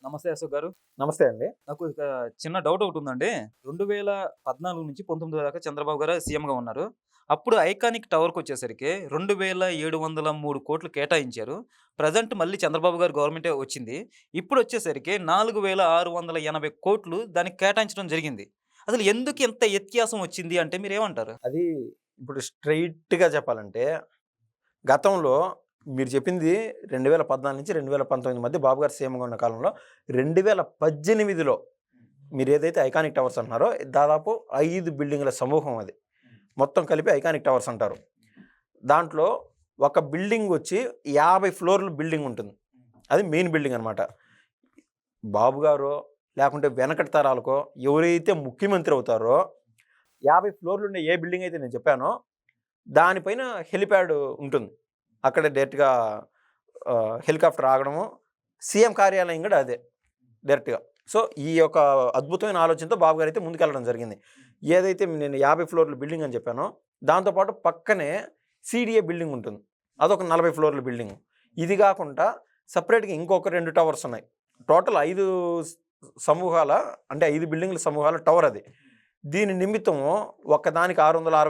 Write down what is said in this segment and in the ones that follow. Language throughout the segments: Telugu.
నమస్తే అశోక్ గారు. నమస్తే అండి. నాకు ఇక చిన్న డౌట్ ఒకటుందండి. 2014 నుంచి 19 దాకా చంద్రబాబు గారు సీఎంగా ఉన్నారు. అప్పుడు ఐకానిక్ టవర్‌కొచ్చేసరికి 2703,00,00,000 కేటాయించారు. ప్రెజెంట్ మళ్ళీ చంద్రబాబు గారి గవర్నమెంటే వచ్చింది. ఇప్పుడొచ్చేసరికి 4,680,00,00,000 దానికి కేటాయించడం జరిగింది. అసలు ఎందుకు ఇంత వ్యత్యాసం వచ్చింది అంటే మీరేమంటారు? అది ఇప్పుడు స్ట్రెయిట్‌గా చెప్పాలంటే, గతంలో మీరు చెప్పింది 2014 నుంచి 2019 మధ్య బాబు గారు సీఎంగా ఉన్న కాలంలో, 2018లో మీరేదైతే ఐకానిక్ టవర్స్ అంటున్నారో, దాదాపు 5 బిల్డింగుల సమూహం అది. మొత్తం కలిపి ఐకానిక్ టవర్స్ అంటారు. దాంట్లో ఒక బిల్డింగ్ వచ్చి 50 ఫ్లోర్ల బిల్డింగ్ ఉంటుంది. అది మెయిన్ బిల్డింగ్ అనమాట. బాబు గారో, లేకుంటే వెనకటి తరాలకో ఎవరైతే ముఖ్యమంత్రి అవుతారో, 50 ఫ్లోర్లుండే ఏ బిల్డింగ్ అయితే నేను చెప్పానో, దానిపైన హెలిప్యాడ్ ఉంటుంది. అక్కడ డైరెక్ట్‌గా హెలికాప్టర్ ఆగడము, సీఎం కార్యాలయం కూడా అదే డైరెక్ట్‌గా. సో, ఈ యొక్క అద్భుతమైన ఆలోచనతో బాబు గారైతే ముందుకెళ్ళడం జరిగింది. ఏదైతే నేను 50 ఫ్లోర్ల బిల్డింగ్ అని చెప్పానో, దాంతో పాటు పక్కనే సీడీఏ బిల్డింగ్ ఉంటుంది. అదొక 40 ఫ్లోర్ల బిల్డింగ్. ఇది కాకుండా సెపరేట్‌గా ఇంకొక 2 టవర్స్ ఉన్నాయి. టోటల్ 5 సమూహాల అంటే 5 బిల్డింగ్ల సమూహాల టవర్ అది. దీని నిమిత్తము ఒక్కదానికి రూ.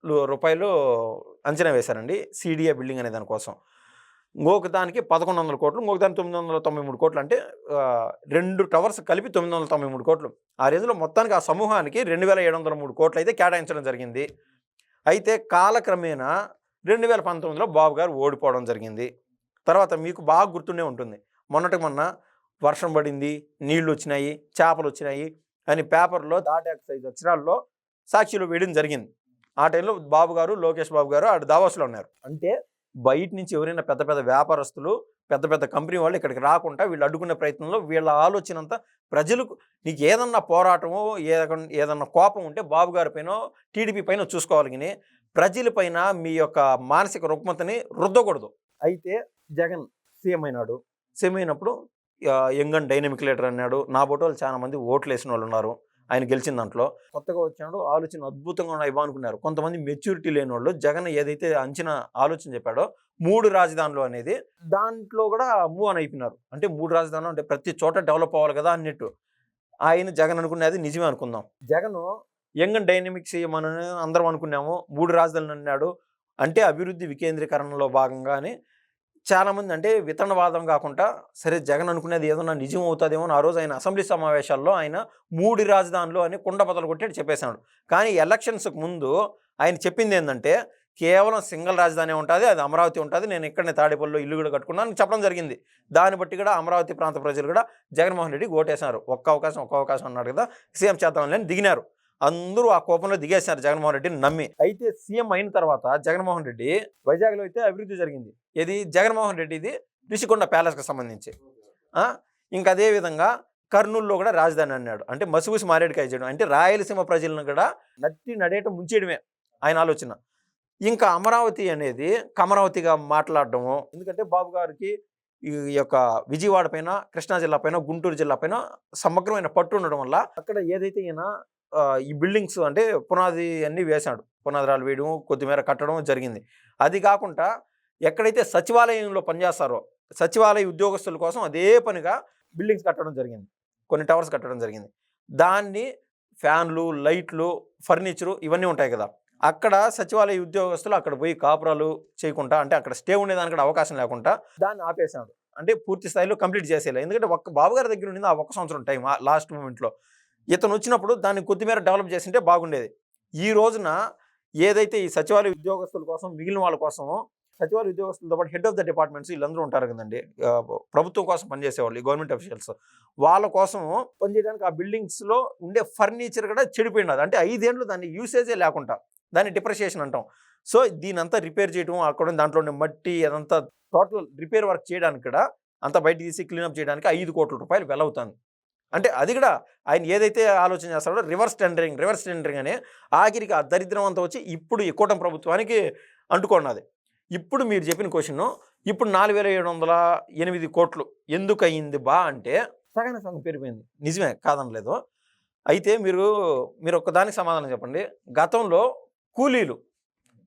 662,00,00,000 అంచనా వేశారండి. సీడీఏ బిల్డింగ్ అనే దానికోసం. ఇంకొక దానికి 1,100,00,00,000, ఇంకొక దానికి 993,00,00,000 అంటే 2 టవర్స్ కలిపి 993,00,00,000. ఆ రేంజ్‌లో మొత్తానికి ఆ సమూహానికి 2,703,00,00,000 అయితే కేటాయించడం జరిగింది. అయితే కాలక్రమేణా 2019లో బాబు గారు ఓడిపోవడం జరిగింది. తర్వాత మీకు బాగా గుర్తుండే ఉంటుంది. మొన్నటికి మొన్న వర్షం పడింది, నీళ్లొచ్చినాయి, చేపలొచ్చినాయి అని పేపర్‌లో తాటాకు సైజు అక్షరాల్లో సాక్షిలో వేయడం జరిగింది. ఆ టైంలో బాబు గారు, లోకేష్ బాబు గారు ఆడ దావోస్‌లో ఉన్నారు. అంటే బయట నుంచి ఎవరైనా పెద్ద పెద్ద వ్యాపారస్తులు, పెద్ద పెద్ద కంపెనీ వాళ్ళు ఇక్కడికి రాకుండా వీళ్ళు అడ్డుకునే ప్రయత్నంలో వీళ్ళ ఆలోచనంతా ప్రజలకు నీకేదన్నా పోరాటమో, ఏదన్నా కోపం ఉంటే బాబు గారి పైనో, టీడీపీ పైనో చూసుకోవాలి గానీ, ప్రజల పైన మీ యొక్క మానసిక రుగ్మతని రుద్దకూడదు. అయితే జగన్ సీఎం అయినాడు. సీఎం అయినప్పుడు యంగ్ అండ్ డైనమిక్ లీడర్ అన్నాడు. నా బోటోళ్ళు చాలా మంది ఓట్లేసినోళ్ళున్నారు. ఆయన గెలిచిన దాంట్లో. కొత్తగా వచ్చినాడు, ఆలోచన అద్భుతంగా ఉన్నాయి అనుకున్నారు. కొంతమంది మెచ్యూరిటీ లేనోళ్ళు జగన్ ఏదైతే ఆలోచన చెప్పాడో 3 రాజధానులు అనేది దాంట్లో కూడా మూవ్ ఆన్ అయిపోయినారు. అంటే 3 రాజధానులు అంటే ప్రతి చోట డెవలప్ అవ్వాలి కదా అన్నట్టు. జగన్ అనుకునేది నిజమే అనుకుందాం. Jagan young and dynamic CM అని అందరం అనుకున్నాము. 3 రాజధానులు అన్నాడు. అంటే అభివృద్ధి వికేంద్రీకరణలో భాగంగానే చాలామంది అంటే వితండవాదం కాకుండా, సరే జగన్ అనుకునేది ఏదన్నా నిజం అవుతదేమో అని ఆ రోజు ఆయన అసెంబ్లీ సమావేశాల్లో ఆయన 3 రాజధానులు అని కుండ బద్దలు కొట్టేట్టు చెప్పేసాడు. కానీ ఎలక్షన్స్‌కు ముందు ఆయన చెప్పిందేందంటే, కేవలం సింగిల్ రాజధానే ఉంటది. అది అమరావతి ఉంటది. నేను ఇక్కడనే తాడేపల్లిలో ఇల్లు కూడా కట్టుకున్నాను అని చెప్పడం జరిగింది. దాన్ని బట్టి కూడా అమరావతి ప్రాంత ప్రజలు కూడా జగన్మోహన్ రెడ్డికి ఓటేశారు. ఒక్క అవకాశం అన్నాడు కదా! సీఎం చేద్దాంలే అని దిగినారు. అందరూ ఆ కోపంలో దిగేశారు జగన్మోహన్ రెడ్డిని నమ్మి. అయితే సీఎం అయిన తర్వాత జగన్మోహన్ రెడ్డి వైజాగ్‌లో అయితే అభివృద్ధి జరిగింది. ఏది జగన్మోహన్ రెడ్డిది రిషికొండ ప్యాలెస్‌కి సంబంధించి. ఆ! ఇంక అదే విధంగా కర్నూలులో కూడా రాజధాని అన్నాడు. అంటే మసిపూసి మారేడుకాయ చేయడం. అంటే రాయలసీమ ప్రజలను కూడా నట్టి నడేట ముంచేయడమే ఆయన ఆలోచన. ఇంకా అమరావతి అనేది కమరావతిగా మాట్లాడడము. ఎందుకంటే బాబు గారికి ఈ యొక్క విజయవాడ పైన, కృష్ణా జిల్లా పైన, గుంటూరు జిల్లా పైన సమగ్రమైన పట్టు ఉండడం వల్ల అక్కడ ఏదైతే ఈయన ఈ బిల్డింగ్స్ అంటే పునాది అన్నీ వేశాడు. పునాది రాళ్ళు వేయడం, కొద్దిమేర కట్టడం జరిగింది. అది కాకుండా ఎక్కడైతే సచివాలయంలో పనిచేస్తారో, సచివాలయ ఉద్యోగస్తుల కోసం అదే పనిగా బిల్డింగ్స్ కట్టడం జరిగింది. కొన్ని టవర్స్ కట్టడం జరిగింది. దాన్ని ఫ్యాన్లు, లైట్లు, ఫర్నిచరు ఇవన్నీ ఉంటాయి కదా! అక్కడ సచివాలయ ఉద్యోగస్తులు అక్కడ పోయి కాపురాలు చేయకుండా, అంటే అక్కడ స్టే ఉండేదానికి కూడా అవకాశం లేకుండా దాన్ని ఆపేశాడు. అంటే పూర్తి స్థాయిలో కంప్లీట్ చేసేయాలి. ఎందుకంటే బాబు గారి దగ్గర ఉండింది ఆ ఒక్క సంవత్సరం టైం లాస్ట్ మూమెంట్‌లో. ఇతనొచ్చినప్పుడు దాన్ని కొద్దిమేర డెవలప్ చేసుంటే బాగుండేది. ఈ రోజున ఏదైతే ఈ సచివాలయ ఉద్యోగస్తుల కోసం, మిగిలిన వాళ్ళ కోసమో, సచివాలయ ఉద్యోగస్తులతో పాటు హెడ్ ఆఫ్ ద డిపార్ట్మెంట్స్ వీళ్ళందరూ ఉంటారు కదండీ! ప్రభుత్వం కోసం పనిచేసేవాళ్ళు, ఈ గవర్నమెంట్ అఫీషియల్స్. వాళ్ళ కోసం పనిచేయడానికి ఆ బిల్డింగ్స్‌లో ఉండే ఫర్నిచర్ కూడా చెడిపోయినది. అంటే 5 ఏండ్లు దాన్ని యూసేజే లేకుండా. దాన్ని డిప్రిషియేషన్ అంటాం. సో, దీనంతా రిపేర్ చేయడం, అక్కడ దాంట్లో ఉండే మట్టి అదంతా టోటల్ రిపేర్ వర్క్ చేయడానికి కూడా అంతా బయటికి తీసి క్లీనప్ చేయడానికి రూ. 5,00,00,000 వెలవుతుంది. అంటే అది కూడా ఆయన ఏదైతే ఆలోచన చేస్తాడో రివర్స్ టెండరింగ్ అని ఆఖరికి ఆ దరిద్రం అంతా వచ్చి ఇప్పుడు ఈ కూటమి ప్రభుత్వానికి అంటుకున్నది. ఇప్పుడు మీరు చెప్పిన క్వెషను ఇప్పుడు 4,708,00,00,000 ఎందుకయింది అంటే సగానికి సగం పెరిగిపోయింది. నిజమే కాదనలేదు. అయితే మీరు ఒక్కదానికి సమాధానం చెప్పండి. గతంలో కూలీలు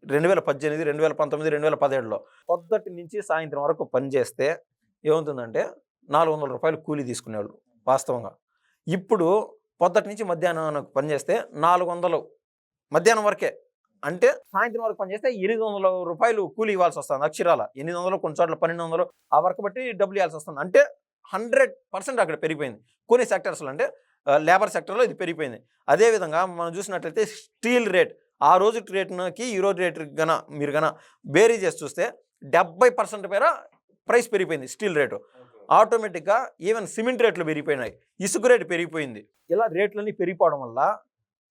2018, 2019, 2017లో పొద్దటి నుంచి సాయంత్రం వరకు పని చేస్తే ఏమవుతుందంటే రూ. 400 కూలీ తీసుకునేవాళ్ళు వాస్తవంగా. ఇప్పుడు పొద్దుటి నుంచి మధ్యాహ్నం పనిచేస్తే 400 మధ్యాహ్నం వరకే. అంటే సాయంత్రం వరకు పనిచేస్తే రూ. 800 కూలీ ఇవ్వాల్సి వస్తుంది అక్షరాల. 800 కొన్ని చోట్ల 1200 ఆ వర్క్ బట్టి డబ్బులు ఇవ్వాల్సి వస్తుంది. అంటే 100% అక్కడ పెరిగిపోయింది. కొన్ని సెక్టర్స్‌లో అంటే లేబర్ సెక్టర్‌లో ఇది పెరిగిపోయింది. అదేవిధంగా మనం చూసినట్లయితే స్టీల్ రేట్ ఆ రోజు రేట్‌కి ఈ రోజు రేట్ మీరు బేరీ చేసి చూస్తే 70% మేర ప్రైస్ పెరిగిపోయింది స్టీల్ రేటు. ఆటోమేటిక్‌గా ఈవెన్ సిమెంట్ రేట్లు పెరిగిపోయినాయి. ఇసుక రేటు పెరిగిపోయింది. ఇలా రేట్లన్నీ పెరిగిపోవడం వల్ల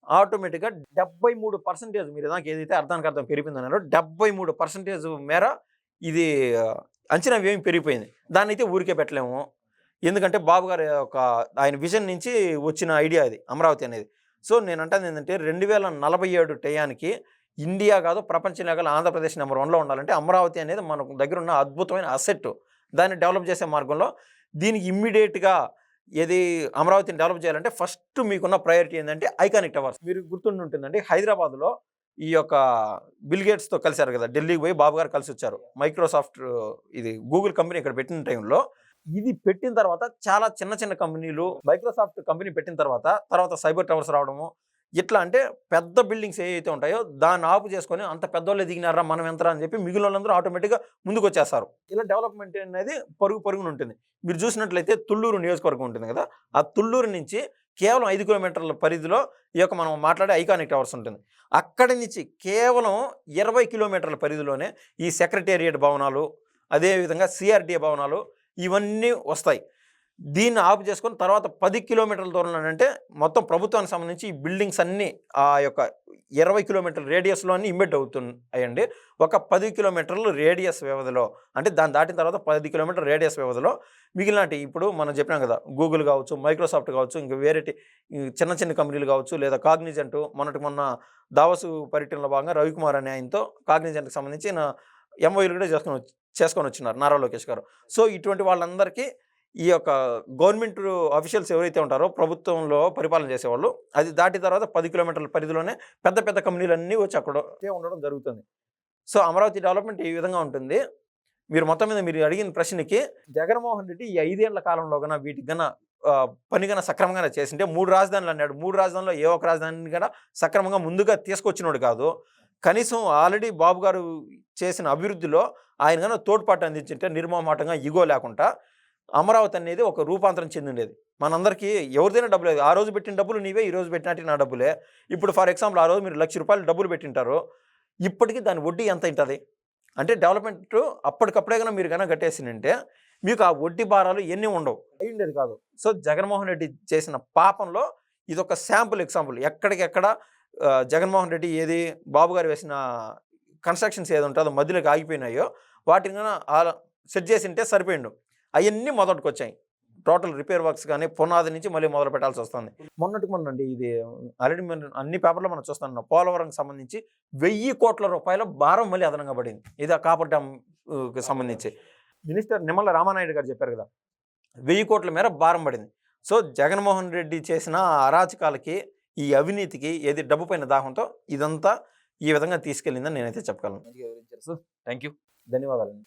ఆటోమేటిక్‌గా 73% మీరు ఇందాక ఏదైతే అర్థానికి అర్థం పెరిగిపోయిందన్నారో 73% మేర ఇది అంచనా వ్యయం పెరిగిపోయింది. దాన్నైతే ఊరికే పెట్టలేము. ఎందుకంటే బాబు గారి ఆయన విజన్ నుంచి వచ్చిన ఐడియా ఇది అమరావతి అనేది. సో నేనంటాను ఏంటంటే 2047 టయానికి ఇండియా కాదు ప్రపంచంలో కాదు ఆంధ్రప్రదేశ్ నెంబర్ 1లో ఉండాలంటే అమరావతి అనేది మన దగ్గర ఉన్న అద్భుతమైన అసెట్. దాన్ని డెవలప్ చేసే మార్గంలో దీనికి ఇమ్మీడియట్‌గా ఏది అమరావతిని డెవలప్ చేయాలంటే ఫస్ట్ మీకున్న ప్రయారిటీ ఏంటంటే ఐకానిక్ టవర్స్. మీరు గుర్తుండి ఉంటుందండి హైదరాబాద్‌లో ఈ యొక్క బిల్ గేట్స్‌తో కలిసారు కదా! ఢిల్లీకి పోయి బాబు గారు కలిసి వచ్చారు. మైక్రోసాఫ్ట్ ఇది గూగుల్ కంపెనీ ఇక్కడ పెట్టిన టైంలో ఇది పెట్టిన తర్వాత చాలా చిన్న చిన్న కంపెనీలు మైక్రోసాఫ్ట్ కంపెనీ పెట్టిన తర్వాత సైబర్ టవర్స్ రావడము ఇట్లా అంటే పెద్ద బిల్డింగ్స్ ఏవైతే ఉంటాయో దాన్ని ఆపు చేసుకొని అంత పెద్దోళ్ళే దిగినారా మనం ఎంతరా అని చెప్పి మిగిలిన వాళ్ళందరూ ఆటోమేటిక్‌గా ముందుకు వచ్చేస్తారు. ఇలా డెవలప్మెంట్ అనేది పరుగున ఉంటుంది. మీరు చూసినట్లయితే తుళ్ళూరు నియోజకవర్గం ఉంటుంది కదా! ఆ తుళ్ళూరు నుంచి కేవలం 5 కిలోమీటర్ల పరిధిలో ఈ యొక్క మనం మాట్లాడే ఐకానిక్ టవర్స్ ఉంటుంది. అక్కడి నుంచి కేవలం 20 కిలోమీటర్ల పరిధిలోనే ఈ సెక్రటేరియట్ భవనాలు, అదేవిధంగా సిఆర్‌డీఏ భవనాలు ఇవన్నీ వస్తాయి. దీన్ని ఆపు చేసుకొని తర్వాత 10 కిలోమీటర్ల దూరంలో అంటే మొత్తం ప్రభుత్వానికి సంబంధించి ఈ బిల్డింగ్స్ అన్నీ ఆ యొక్క 20 కిలోమీటర్ల రేడియస్‌లో అన్నీ ఇమ్మిట్ అవుతున్నాయండి. ఒక 10 కిలోమీటర్లు రేడియస్ వ్యవధిలో అంటే దాన్ని దాటిన తర్వాత 10 కిలోమీటర్ల రేడియస్ వ్యవధిలో మిగిలినటి ఇప్పుడు మనం చెప్పినాం కదా! గూగుల్ కావచ్చు, మైక్రోసాఫ్ట్ కావచ్చు, ఇంకా వేరేటి చిన్న చిన్న కంపెనీలు కావచ్చు, లేదా కాగ్నిజెంట్ మొన్న దావోసు పర్యటనలో భాగంగా రవికుమార్ అనే ఆయనతో కాగ్నిజెంట్‌కి సంబంధించిన ఎంఓయూలు కూడా చేసుకొని వచ్చినారు నారా లోకేష్ గారు. సో ఇటువంటి వాళ్ళందరికీ ఈ యొక్క గవర్నమెంట్ ఆఫీషియల్స్ ఎవరైతే ఉంటారో ప్రభుత్వంలో పరిపాలన చేసేవాళ్ళు అది దాటిన తర్వాత 10 కిలోమీటర్ల పరిధిలోనే పెద్ద కంపెనీలన్నీ వచ్చి అక్కడ ఉండడం జరుగుతుంది. సో అమరావతి డెవలప్మెంట్ ఈ విధంగా ఉంటుంది. మీరు మొత్తం మీద మీరు అడిగిన ప్రశ్నకి జగన్మోహన్ రెడ్డి ఈ 5 ఏళ్ల కాలంలో వీటికి పని సక్రమంగా చేసింటే 3 రాజధానులు అన్నాడు. 3 రాజధానుల్లో ఏ ఒక్క రాజధానిని సక్రమంగా ముందుగా తీసుకొచ్చినోడు కాదు. కనీసం ఆల్రెడీ బాబు గారు చేసిన అభివృద్ధిలో ఆయన తోడ్పాటు అందించింటే నిర్మోహమాటంగా ఇగో లేకుండా అమరావతి అనేది ఒక రూపాంతరం చెందిండేది. మనందరికీ ఎవరిదైనా డబ్బులు ఆ రోజు పెట్టిన డబ్బులు నీవే, ఈ రోజు పెట్టినట్టు నా డబ్బులే. ఇప్పుడు ఫర్ ఎగ్జాంపుల్ ఆ రోజు మీరు ₹1,00,000 డబ్బులు పెట్టింటారు. ఇప్పటికీ దాని వడ్డీ ఎంత ఉంటుంది అంటే డెవలప్మెంట్ అప్పటికప్పుడే మీరు కట్టేసిందంటే మీకు ఆ వడ్డీ భారాలు ఎన్ని ఉండవు అయ్యిండేది కాదు. సో జగన్మోహన్ రెడ్డి చేసిన పాపంలో ఇది ఒక శాంపుల్ ఎగ్జాంపుల్. ఎక్కడికెక్కడ జగన్మోహన్ రెడ్డి ఏది బాబు గారు వేసిన కన్స్ట్రక్షన్స్ ఏది ఉంటుందో మధ్యలోకి ఆగిపోయినాయో వాటిని సెట్ చేసింటే సరిపోయిండు. అవన్నీ మొదటికి వచ్చాయి. టోటల్ రిపేర్ వర్క్స్ కానీ పునాది నుంచి మళ్ళీ మొదలు పెట్టాల్సి వస్తుంది. మొన్నండి ఇది ఆల్రెడీ అన్ని పేపర్లో మనం చూస్తున్నాం. పోలవరంకి సంబంధించి ₹1,000 కోట్ల భారం మళ్ళీ అదనంగా పడింది. ఇది ఆ కాపర్ డ్యామ్కి సంబంధించి మినిస్టర్ నిమ్మల రామానాయుడు గారు చెప్పారు కదా, 1000 కోట్ల మేర భారం పడింది. సో జగన్మోహన్ రెడ్డి చేసిన అరాచకాలకి ఈ అవినీతికి ఏది డబ్బు పైన దాహంతో ఇదంతా ఈ విధంగా తీసుకెళ్ళిందని నేనైతే చెప్పగలను. Thank you. ధన్యవాదాలండి.